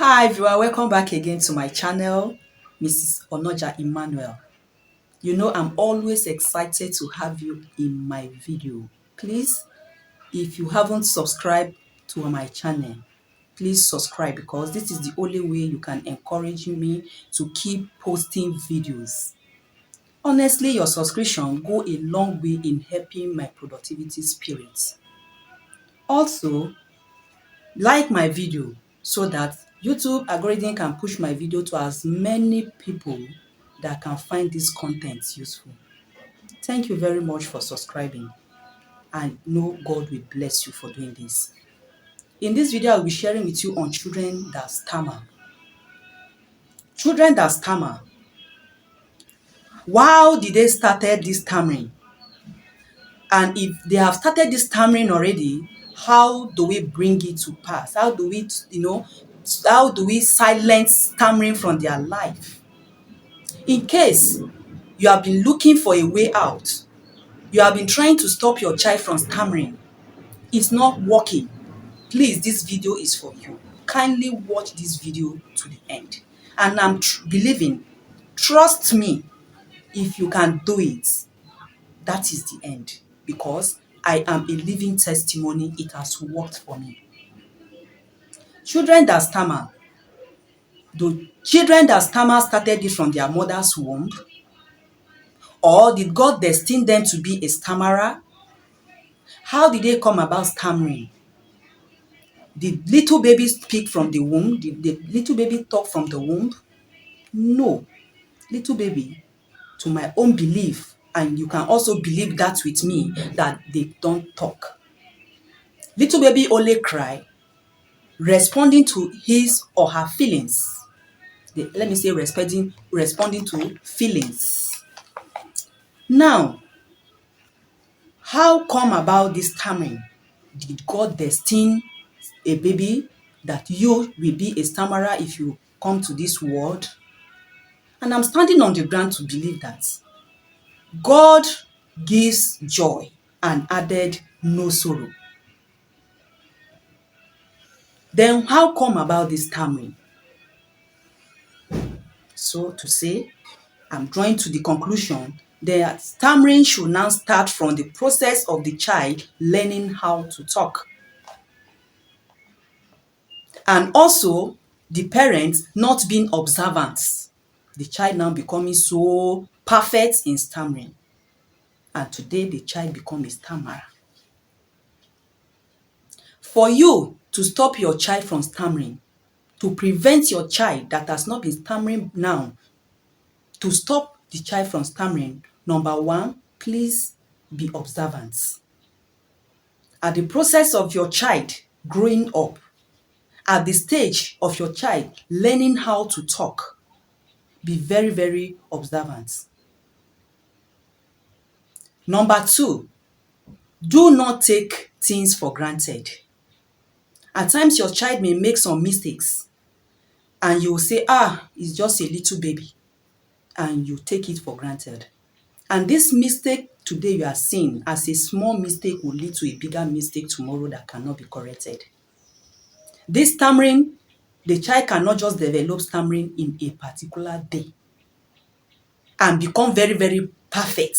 Hi everyone, welcome back again to my channel, Mrs. Onoja Emmanuel. You know I'm always excited to have you in my video. Please, if you haven't subscribed to my channel, please subscribe because this is the only way you can encourage me to keep posting videos. Honestly, your subscription go a long way in helping my productivity spirit. Also, like my video so that YouTube algorithm can push my video to as many people that can find this content useful. Thank you very much for subscribing and know God will bless you for doing this. In this video, I'll be sharing with you on children that stammer. Children that stammer. How did they started this stammering? And if they have started this stammering already, how do we bring it to pass? How do we, how do we silence stammering from their life? In case you have been looking for a way out, you have been trying to stop your child from stammering, it's not working, please, this video is for you. Kindly watch this video to the end. And I'm believing, trust me, if you can do it, that is the end. Because I am a living testimony, it has worked for me. Children that stammer, do children that stammer started it from their mother's womb? Or did God destine them to be a stammerer? How did they come about stammering? Did little baby speak from the womb? Did the little baby talk from the womb? No. Little baby, to my own belief, and you can also believe that with me, that they don't talk. Little baby only cry, responding to his or her feelings. Let me say responding to feelings. Now, how come about this stammering? Did God destine a baby that you will be a stammerer if you come to this world? And I'm standing on the ground to believe that God gives joy and added no sorrow. Then how come about this stammering? So to say, I'm drawing to the conclusion that stammering should now start from the process of the child learning how to talk. And also the parents not being observant. The child now becoming so perfect in stammering. And today the child become a stammerer. For you to stop your child from stammering, to prevent your child that has not been stammering now, to stop the child from stammering, number one, please be observant. At the process of your child growing up, at the stage of your child learning how to talk, be very, very observant. Number two, do not take things for granted. At times your child may make some mistakes and you will say, it's just a little baby, and you take it for granted. And this mistake today you are seeing as a small mistake will lead to a bigger mistake tomorrow that cannot be corrected. This stammering, the child cannot just develop stammering in a particular day and become very, very perfect.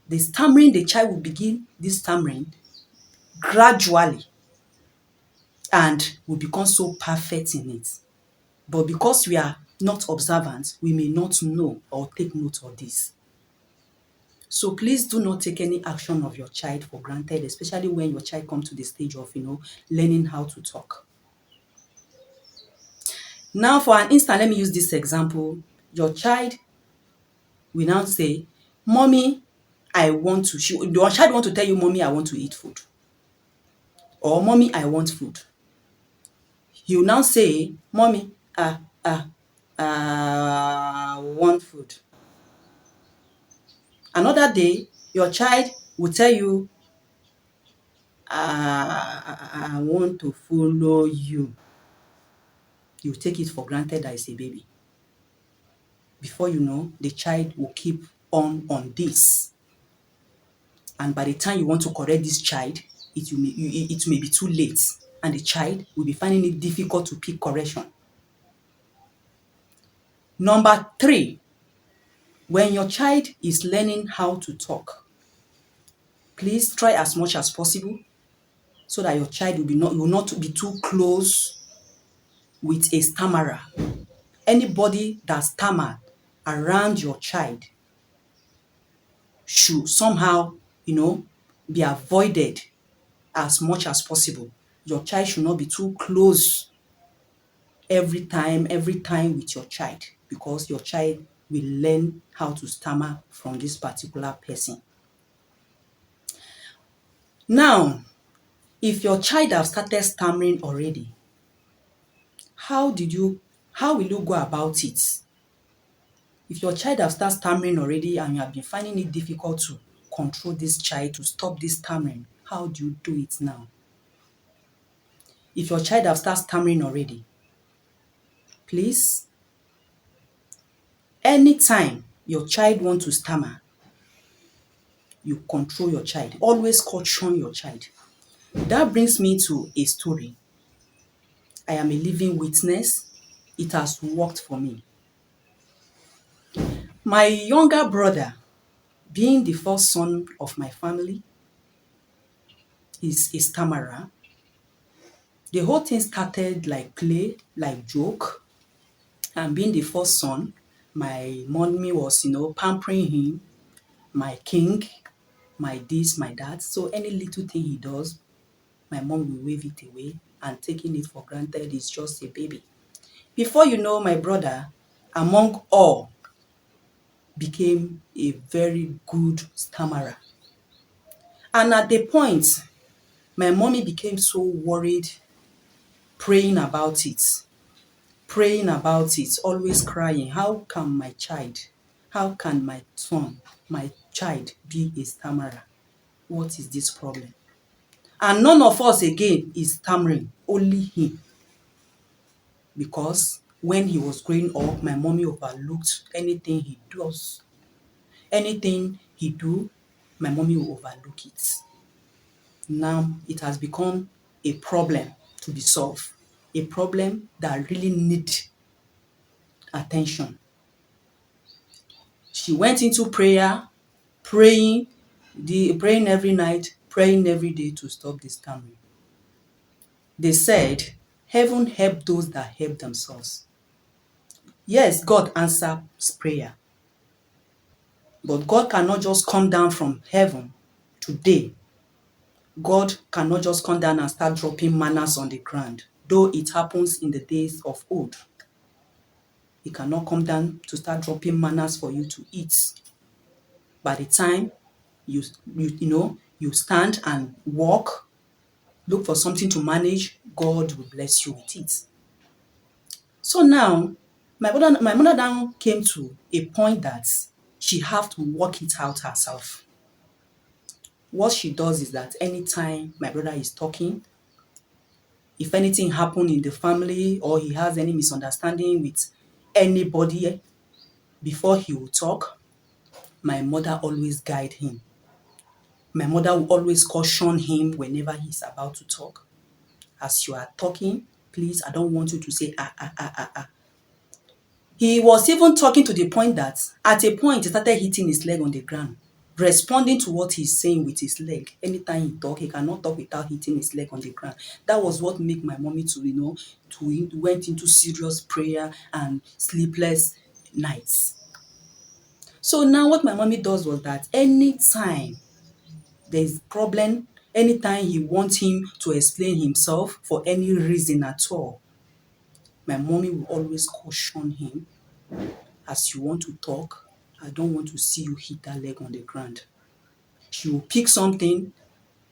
The stammering, the child will begin this stammering gradually and will become so perfect in it. But because we are not observant, we may not know or take note of this. So please do not take any action of your child for granted, especially when your child comes to the stage of, learning how to talk. Now, for an instance, let me use this example. Your child will now say, Mommy, your child want to tell you, Mommy, I want to eat food. Or Mommy, I want food. He will now say, Mommy, I want food. Another day, your child will tell you, I want to follow you. You take it for granted that it's a baby. Before you know, the child will keep on this. And by the time you want to correct this child, it may be too late. And the child will be finding it difficult to pick correction. Number three, when your child is learning how to talk, please try as much as possible so that your child will not be too close with a stammerer. Anybody that stammered around your child should somehow, be avoided as much as possible. Your child should not be too close every time with your child, because your child will learn how to stammer from this particular person. Now, if your child have started stammering already, how will you go about it? If your child have started stammering already and you have been finding it difficult to control this child, to stop this stammering, how do you do it now? If your child have started stammering already, please, anytime your child want to stammer, you control your child. Always caution your child. That brings me to a story. I am a living witness. It has worked for me. My younger brother, being the first son of my family, is a stammerer. The whole thing started like play, like joke. And being the first son, my mommy was, pampering him, my king, my this, my that. So any little thing he does, my mom will wave it away and taking it for granted is just a baby. Before you know, my brother, among all, became a very good stammerer. And at the point, my mommy became so worried, praying about it, always crying. How can my son, my child be a stammerer? What is this problem? And none of us again is stammering, only him. Because when he was growing up, my mommy overlooked anything he does. Anything he do, my mommy will overlook it. Now it has become a problem to be solved. A problem that really need attention. She went into prayer, praying, praying every night, praying every day to stop this stammering. They said, heaven help those that help themselves. Yes, God answers prayer. But God cannot just come down from heaven today. God cannot just come down and start dropping manners on the ground, though it happens in the days of old. He cannot come down to start dropping manners for you to eat. By the time you stand and walk, look for something to manage, God will bless you with it. So now, my mother now came to a point that she have to work it out herself. What she does is that anytime my brother is talking, if anything happen in the family or he has any misunderstanding with anybody, before he will talk, my mother always guide him. My mother will always caution him whenever he's about to talk. As you are talking, please, I don't want you to say ah, ah, ah, ah, ah. He was even talking to the point that at a point he started hitting his leg on the ground, responding to what he's saying with his leg. Anytime he talk, he cannot talk without hitting his leg on the ground. That was what made my mommy went into serious prayer and sleepless nights. So now what my mommy does was that anytime there's problem, anytime he wants him to explain himself for any reason at all, my mommy will always caution him. As you want to talk, I don't want to see you hit that leg on the ground. She will pick something,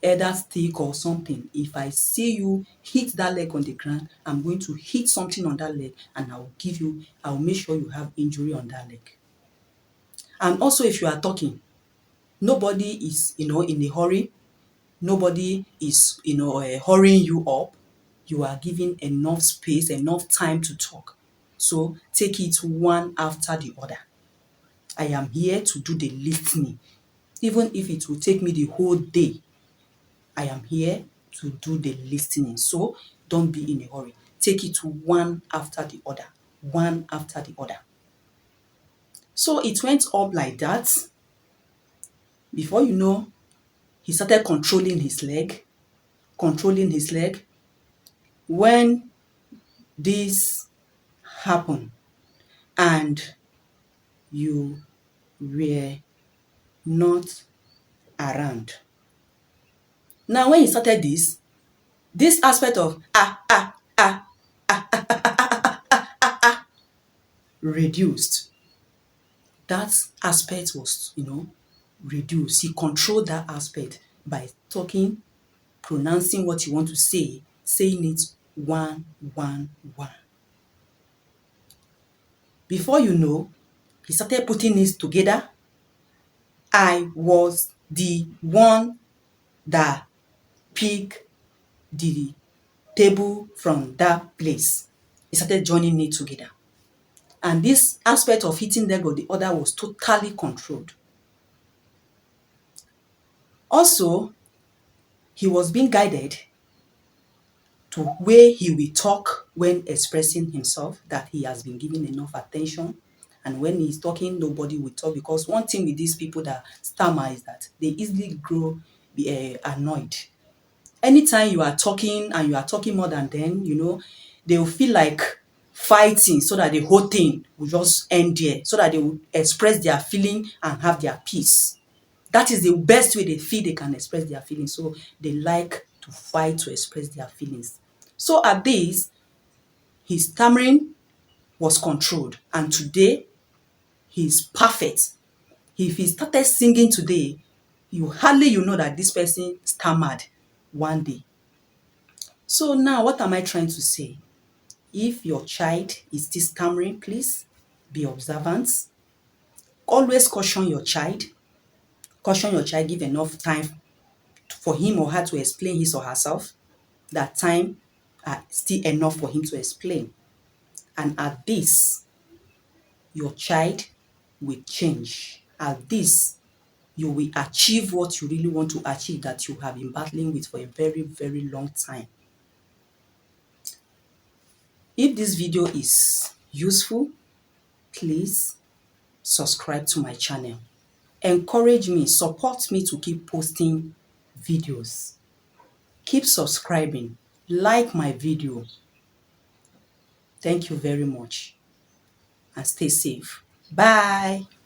either stick or something. If I see you hit that leg on the ground, I'm going to hit something on that leg and I will make sure you have injury on that leg. And also if you are talking, nobody is, in a hurry. Nobody is, hurrying you up. You are given enough space, enough time to talk. So take it one after the other. I am here to do the listening. Even if it will take me the whole day, I am here to do the listening. So don't be in a hurry. Take it one after the other. One after the other. So it went up like that. Before you know, he started controlling his leg. When this happened and you were not around. Now, when he started this aspect of reduced. That aspect was, reduced. He controlled that aspect by talking, pronouncing what you want to say, saying it one, one, one. Before you know, he started putting it together. I was the one that picked the table from that place. He started joining it together. And this aspect of hitting leg of the other was totally controlled. Also, he was being guided to where he will talk when expressing himself, that he has been given enough attention. And when he's talking, nobody will talk, because one thing with these people that stammer is that they easily grow annoyed. Anytime you are talking and you are talking more than them, they will feel like fighting, so that the whole thing will just end there, so that they will express their feeling and have their peace. That is the best way they feel they can express their feelings. So they like to fight to express their feelings. So at this, his stammering was controlled, and today he's perfect. If he started singing today, you know that this person stammered one day. So now, what am I trying to say? If your child is still stammering, please be observant. Always caution your child. Caution your child, give enough time for him or her to explain his or herself. That time still enough for him to explain. And at this, your child will change. At this, you will achieve what you really want to achieve, that you have been battling with for a very, very long time. If this video is useful, please subscribe to my channel. Encourage me, support me to keep posting videos. Keep subscribing, like my video. Thank you very much, and stay safe. Bye.